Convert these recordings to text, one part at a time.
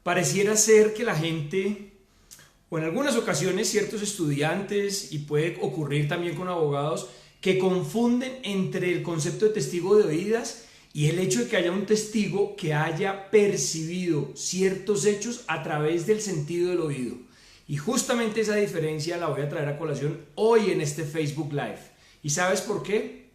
Pareciera ser que la gente, o en algunas ocasiones ciertos estudiantes, y puede ocurrir también con abogados, que confunden entre el concepto de testigo de oídas y el hecho de que haya un testigo que haya percibido ciertos hechos a través del sentido del oído. Y justamente esa diferencia la voy a traer a colación hoy en este Facebook Live. ¿Y sabes por qué?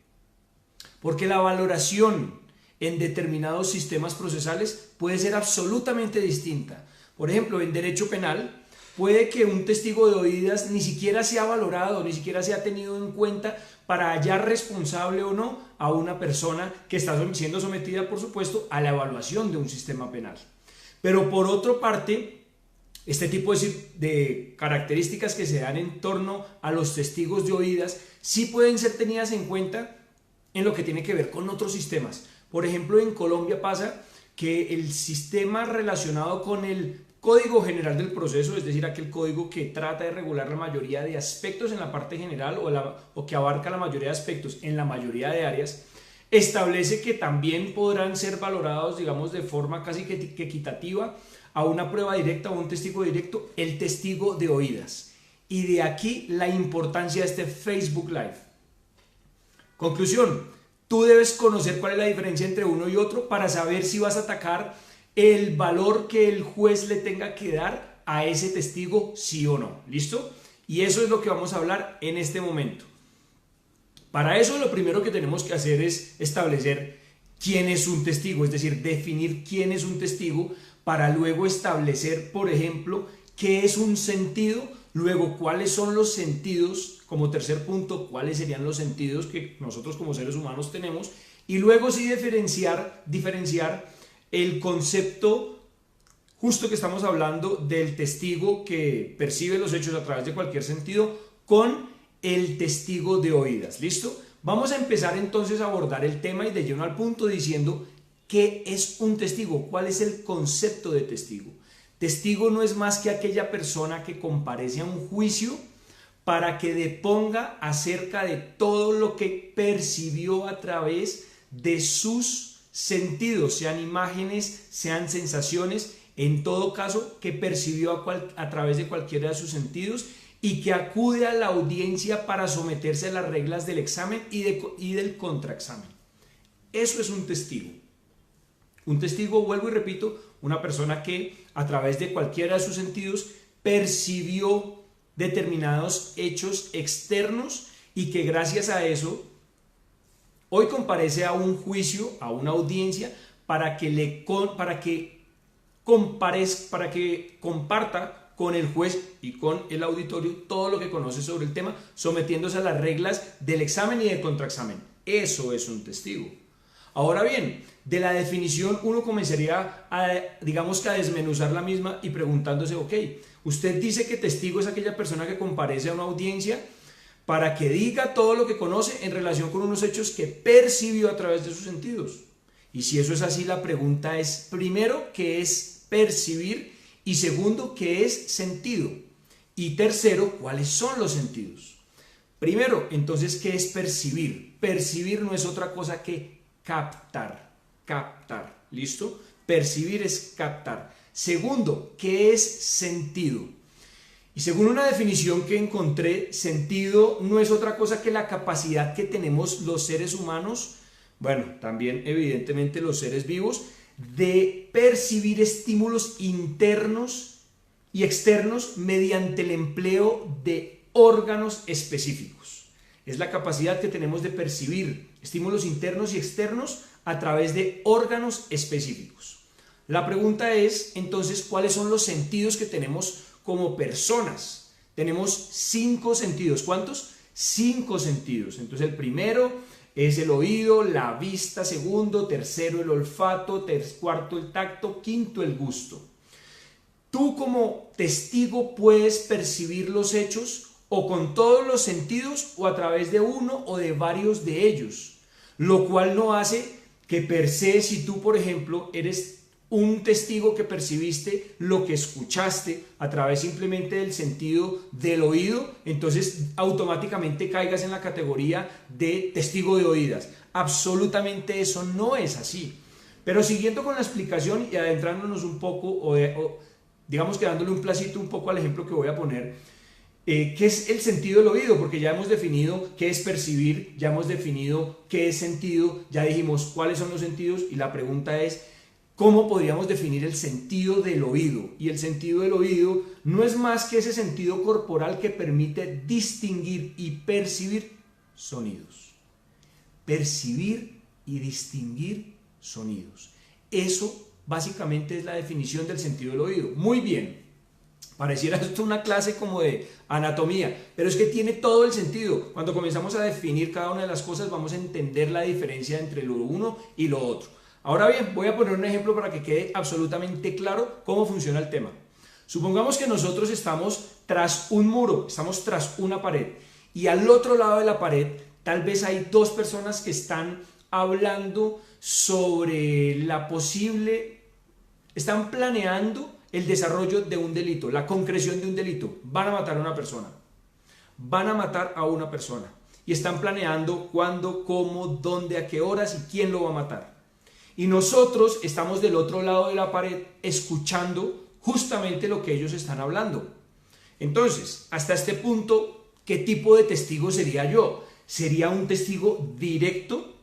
Porque la valoración en determinados sistemas procesales puede ser absolutamente distinta. Por ejemplo, en derecho penal, puede que un testigo de oídas ni siquiera sea valorado, ni siquiera sea tenido en cuenta para hallar responsable o no a una persona que está siendo sometida, por supuesto, a la evaluación de un sistema penal. Pero por otra parte, este tipo de características que se dan en torno a los testigos de oídas sí pueden ser tenidas en cuenta en lo que tiene que ver con otros sistemas. Por ejemplo, en Colombia pasa que el sistema relacionado con el Código General del Proceso, es decir, aquel código que trata de regular la mayoría de aspectos en la parte general o que abarca la mayoría de aspectos en la mayoría de áreas, establece que también podrán ser valorados, digamos, de forma casi que equitativa a una prueba directa o un testigo directo, el testigo de oídas. Y de aquí la importancia de este Facebook Live. Conclusión, tú debes conocer cuál es la diferencia entre uno y otro para saber si vas a atacar el valor que el juez le tenga que dar a ese testigo, sí o no. ¿Listo? Y eso es lo que vamos a hablar en este momento. Para eso lo primero que tenemos que hacer es establecer quién es un testigo, es decir, definir quién es un testigo para luego establecer, por ejemplo, qué es un sentido, luego cuáles son los sentidos, como tercer punto, cuáles serían los sentidos que nosotros como seres humanos tenemos, y luego sí diferenciar el concepto justo que estamos hablando del testigo que percibe los hechos a través de cualquier sentido con el testigo de oídas. ¿Listo? Vamos a empezar entonces a abordar el tema y de lleno al punto diciendo qué es un testigo, cuál es el concepto de testigo. Testigo no es más que aquella persona que comparece a un juicio para que deponga acerca de todo lo que percibió a través de sus sentidos, sean imágenes, sean sensaciones, en todo caso que percibió a través de cualquiera de sus sentidos y que acude a la audiencia para someterse a las reglas del examen y del contraexamen. Eso es un testigo. Un testigo, vuelvo y repito, una persona que a través de cualquiera de sus sentidos percibió determinados hechos externos y que gracias a eso hoy comparece a un juicio, a una audiencia, para que comparta con el juez y con el auditorio todo lo que conoce sobre el tema, sometiéndose a las reglas del examen y del contraexamen. Eso es un testigo. Ahora bien, de la definición uno comenzaría digamos que a desmenuzar la misma y preguntándose, ok, usted dice que testigo es aquella persona que comparece a una audiencia para que diga todo lo que conoce en relación con unos hechos que percibió a través de sus sentidos. Y si eso es así, la pregunta es, primero, ¿qué es percibir? Y segundo, ¿qué es sentido? Y tercero, ¿cuáles son los sentidos? Primero, entonces, ¿qué es percibir? Percibir no es otra cosa que captar. Captar, ¿listo? Percibir es captar. Segundo, ¿qué es sentido? Y según una definición que encontré, sentido no es otra cosa que la capacidad que tenemos los seres humanos, bueno, también evidentemente los seres vivos, de percibir estímulos internos y externos mediante el empleo de órganos específicos. Es la capacidad que tenemos de percibir estímulos internos y externos a través de órganos específicos. La pregunta es, entonces, ¿cuáles son los sentidos que tenemos como personas? Tenemos 5 sentidos. ¿Cuántos? 5 sentidos. Entonces el primero es el oído, la vista, segundo, tercero el olfato, cuarto el tacto, quinto el gusto. Tú como testigo puedes percibir los hechos o con todos los sentidos o a través de uno o de varios de ellos, lo cual no hace que per se, si tú por ejemplo eres un testigo que percibiste lo que escuchaste a través simplemente del sentido del oído, entonces automáticamente caigas en la categoría de testigo de oídas. Absolutamente eso no es así. Pero siguiendo con la explicación y adentrándonos un poco, digamos que dándole un placito un poco al ejemplo que voy a poner, ¿qué es el sentido del oído? Porque ya hemos definido qué es percibir, ya hemos definido qué es sentido, ya dijimos cuáles son los sentidos y la pregunta es ¿cómo podríamos definir el sentido del oído? Y el sentido del oído no es más que ese sentido corporal que permite distinguir y percibir sonidos. Percibir y distinguir sonidos. Eso básicamente es la definición del sentido del oído. Muy bien. Pareciera esto una clase como de anatomía, pero es que tiene todo el sentido. Cuando comenzamos a definir cada una de las cosas vamos a entender la diferencia entre lo uno y lo otro. Ahora bien, voy a poner un ejemplo para que quede absolutamente claro cómo funciona el tema. Supongamos que nosotros estamos tras un muro, estamos tras una pared y al otro lado de la pared tal vez hay dos personas que están hablando sobre están planeando el desarrollo de un delito, la concreción de un delito. Van a matar a una persona. Van a matar a una persona. Y están planeando cuándo, cómo, dónde, a qué horas y quién lo va a matar. Y nosotros estamos del otro lado de la pared escuchando justamente lo que ellos están hablando. Entonces, hasta este punto, ¿qué tipo de testigo sería yo? ¿Sería un testigo directo?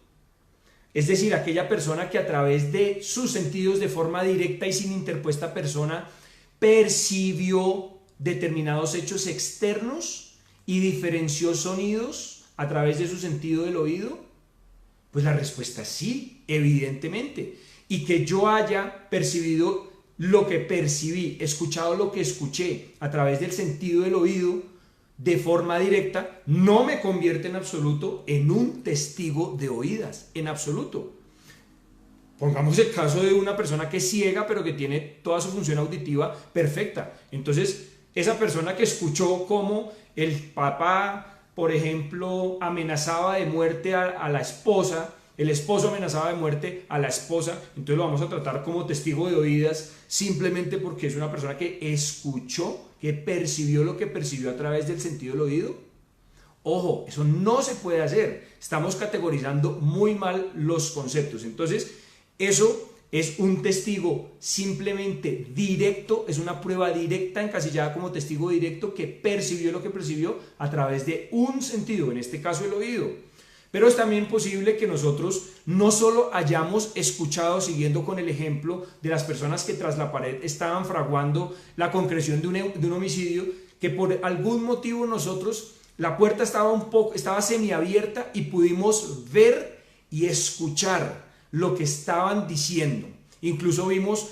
Es decir, aquella persona que a través de sus sentidos de forma directa y sin interpuesta persona percibió determinados hechos externos y diferenció sonidos a través de su sentido del oído. Pues la respuesta es sí, evidentemente. Y que yo haya percibido lo que percibí, escuchado lo que escuché a través del sentido del oído de forma directa, no me convierte en absoluto en un testigo de oídas, en absoluto. Pongamos el caso de una persona que es ciega, pero que tiene toda su función auditiva perfecta. Entonces, esa persona que escuchó cómo el papá, por ejemplo, amenazaba de muerte a la esposa, el esposo amenazaba de muerte a la esposa, entonces lo vamos a tratar como testigo de oídas simplemente porque es una persona que escuchó, que percibió lo que percibió a través del sentido del oído. Ojo, eso no se puede hacer. Estamos categorizando muy mal los conceptos. Entonces, eso es un testigo simplemente directo, es una prueba directa encasillada como testigo directo que percibió lo que percibió a través de un sentido, en este caso el oído. Pero es también posible que nosotros no solo hayamos escuchado, siguiendo con el ejemplo de las personas que tras la pared estaban fraguando la concreción de un homicidio, que por algún motivo nosotros, la puerta estaba semiabierta y pudimos ver y escuchar lo que estaban diciendo. Incluso vimos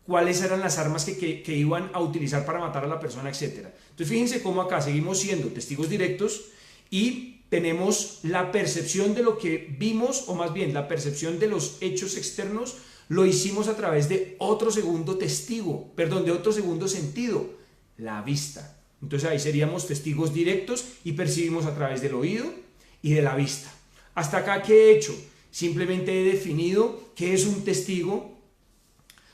cuáles eran las armas que iban a utilizar para matar a la persona, etc. Entonces fíjense cómo acá seguimos siendo testigos directos y tenemos la percepción de lo que vimos, o más bien la percepción de los hechos externos, lo hicimos a través de otro segundo de otro segundo sentido, la vista. Entonces ahí seríamos testigos directos y percibimos a través del oído y de la vista. Hasta acá, ¿qué he hecho? Simplemente he definido qué es un testigo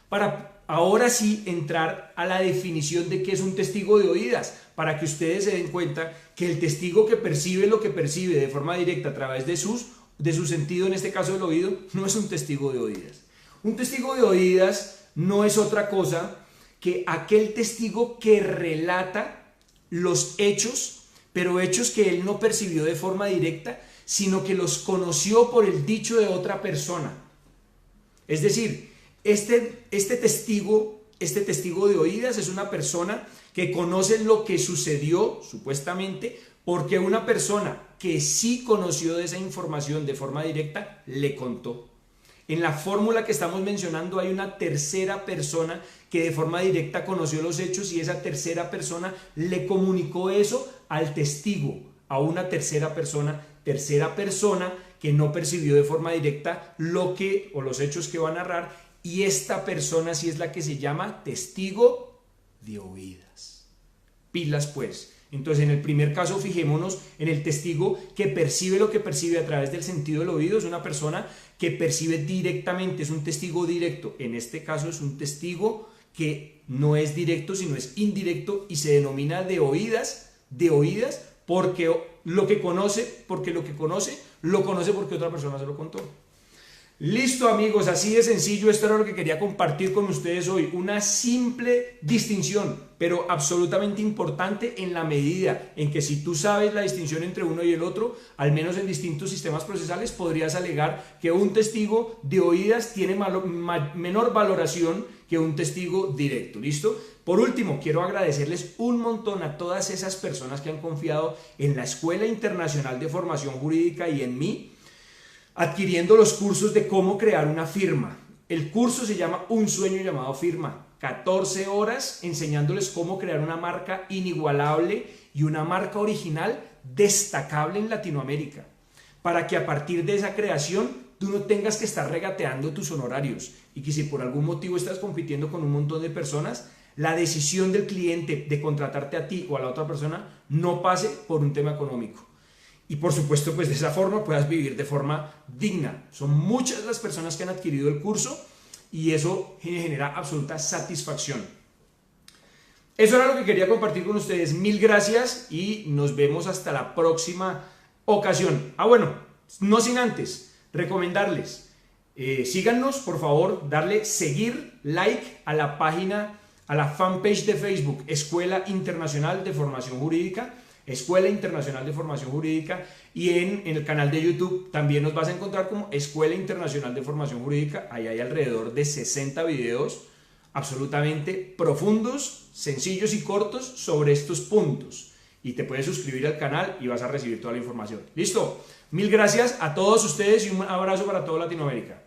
para ahora sí entrar a la definición de qué es un testigo de oídas, para que ustedes se den cuenta que el testigo que percibe lo que percibe de forma directa a través de su sentido, en este caso el oído, no es un testigo de oídas. Un testigo de oídas no es otra cosa que aquel testigo que relata los hechos, pero hechos que él no percibió de forma directa, sino que los conoció por el dicho de otra persona. Es decir, este testigo de oídas es una persona que conoce lo que sucedió, supuestamente, porque una persona que sí conoció de esa información de forma directa, le contó. En la fórmula que estamos mencionando hay una tercera persona que de forma directa conoció los hechos y esa tercera persona le comunicó eso al testigo, a una tercera persona que no percibió de forma directa los hechos que va a narrar, y esta persona sí es la que se llama testigo de oídas. Pilas pues. Entonces en el primer caso fijémonos en el testigo que percibe lo que percibe a través del sentido del oído, es una persona que percibe directamente, es un testigo directo. En este caso es un testigo que no es directo sino es indirecto y se denomina de oídas porque lo conoce porque otra persona se lo contó. Listo amigos, así de sencillo, esto era lo que quería compartir con ustedes hoy, una simple distinción, pero absolutamente importante en la medida en que si tú sabes la distinción entre uno y el otro, al menos en distintos sistemas procesales, podrías alegar que un testigo de oídas tiene menor valoración que un testigo directo, ¿listo? Por último, quiero agradecerles un montón a todas esas personas que han confiado en la Escuela Internacional de Formación Jurídica y en mí, adquiriendo los cursos de cómo crear una firma. El curso se llama Un sueño llamado firma. 14 horas enseñándoles cómo crear una marca inigualable y una marca original destacable en Latinoamérica. Para que a partir de esa creación tú no tengas que estar regateando tus honorarios y que si por algún motivo estás compitiendo con un montón de personas, la decisión del cliente de contratarte a ti o a la otra persona no pase por un tema económico. Y por supuesto, pues de esa forma puedas vivir de forma digna. Son muchas las personas que han adquirido el curso y eso genera absoluta satisfacción. Eso era lo que quería compartir con ustedes. Mil gracias y nos vemos hasta la próxima ocasión. Bueno, no sin antes recomendarles, síganos por favor, darle seguir, like a la página, a la fanpage de Facebook, Escuela Internacional de Formación Jurídica. Escuela Internacional de Formación Jurídica, y en el canal de YouTube también nos vas a encontrar como Escuela Internacional de Formación Jurídica. Ahí hay alrededor de 60 videos absolutamente profundos, sencillos y cortos sobre estos puntos, y te puedes suscribir al canal y vas a recibir toda la información. Listo, mil gracias a todos ustedes y un abrazo para toda Latinoamérica.